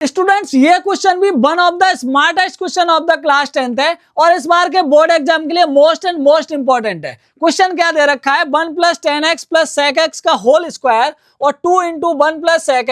Students ये question भी one of the smartest question of the class 10th है और इस बार के बोर्ड एग्जाम के लिए मोस्ट इंपॉर्टेंट है। क्वेश्चन क्या दे रखा है, 1 + 10x + sec x का होल स्क्वायर और 2 × 1 + sec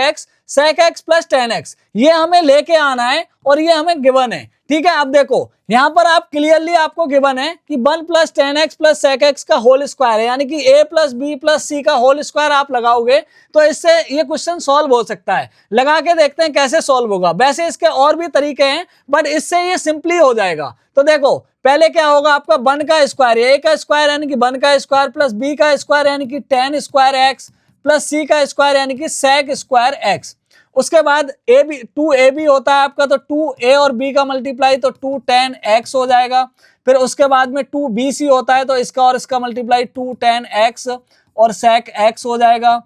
x + 10x ये हमें लेके आना है और ये हमें गिवन है। ठीक है, अब देखो यहां पर आप क्लियरली आपको गिवन है कि 1 + 10x + sec x का होल स्क्वायर है, यानी कि a + b + c का होल स्क्वायर आप लगाओगे तो इससे ये क्वेश्चन सॉल्व हो सकता है। लगा के देखते हैं कैसे सॉल्व होगा। वैसे इसके और भी तरीके हैं बट इससे ये सिंपली हो जाएगा। तो देखो पहले क्या होगा, आपका 1 का स्क्वायर, a का स्क्वायर यानी कि 1 का स्क्वायर प्लस b का स्क्वायर यानी कि tan square x plus c का स्क्वायर यानी कि sec स्क्वायर x। उसके बाद AB 2AB होता है आपका, तो 2a और b का मल्टीप्लाई तो 2 tan x हो जाएगा। फिर उसके बाद में 2BC होता है तो इसका और इसका मल्टीप्लाई 2 tan x और sec x हो जाएगा।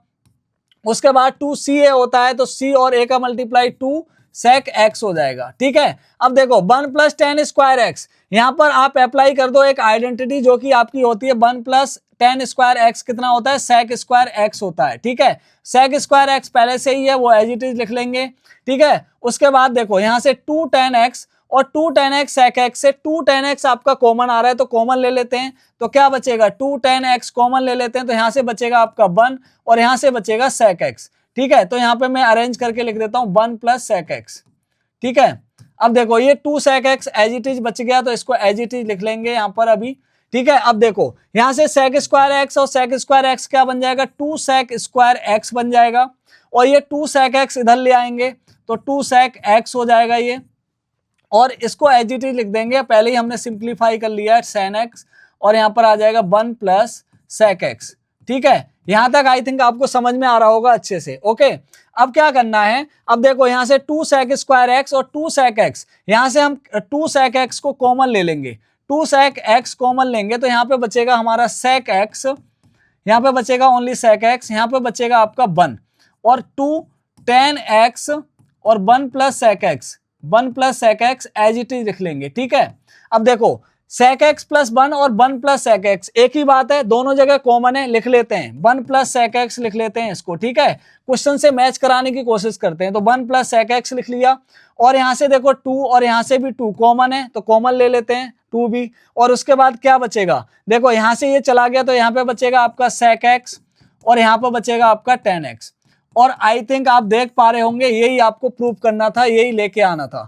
उसके बाद 2CA होता है तो c और a का मल्टीप्लाई 2 sec x हो जाएगा। ठीक है, अब देखो 1 + tan स्क्वायर x, यहां पर आप अप्लाई कर दो एक आइडेंटिटी जो कि आपकी होती है 1 + tan स्क्वायर x कितना होता है, sec स्क्वायर x होता है। ठीक है, sec स्क्वायर x पहले से ही है वो एज इट इज लिख लेंगे। ठीक है, उसके बाद देखो यहां से 2 tan x और 2 tan x sec x से 2 tan x आपका कॉमन आ रहा है तो कॉमन ले लेते हैं, तो क्या बचेगा 2 tan x कॉमन ले लेते हैं तो यहां से बचेगा आपका 1 और यहां से बचेगा sec x। ठीक है, तो यहां पे मैं अरेंज करके लिख देता हूं 1 + sec x। ठीक है, अब देखो ये 2 sec x as it is बच गया तो इसको एज इट इज लिख लेंगे यहां पर अभी। ठीक है, अब देखो यहां से sec स्क्वायर x और sec स्क्वायर x क्या बन जाएगा, 2 sec स्क्वायर x बन जाएगा और ये 2 sec x इधर ले आएंगे तो 2 sec x हो जाएगा ये, और इसको एज इट इज लिख देंगे, पहले ही हमने सिंप्लीफाई कर लिया है sin x और यहां पर आ जाएगा 1 + sec x। ठीक है, यहां तक आई थिंक आपको समझ में आ रहा होगा अच्छे से। ओके, अब क्या करना है, अब देखो यहां से 2 sec स्क्वायर x और 2 sec x, यहां से हम 2 sec x को कॉमन ले लेंगे, 2 sec x कॉमन लेंगे तो यहां पे बचेगा हमारा sec x, यहां पे बचेगा ओनली sec x, यहां पे बचेगा आपका 1 और 2 tan x और 1 + sec x, 1 + sec x as it is लिख लेंगे। ठीक है, अब देखो sec x + 1 और 1 + sec x एक ही बात है, दोनों जगह कॉमन है, लिख लेते हैं 1 + sec x लिख लेते हैं इसको। ठीक है, क्वेश्चन से मैच कराने की कोशिश करते हैं तो 1 + sec x लिख लिया और यहां से देखो 2 और यहां से भी 2 कॉमन है तो कॉमन ले लेते हैं 2 भी, और उसके बाद क्या बचेगा, देखो यहां से ये चला गया तो यहां पे बचेगा आपका sec x और यहां पर बचेगा आपका tan x। और आई थिंक आप देख पा रहे होंगे यही आपको प्रूव करना था, यही लेके आना था।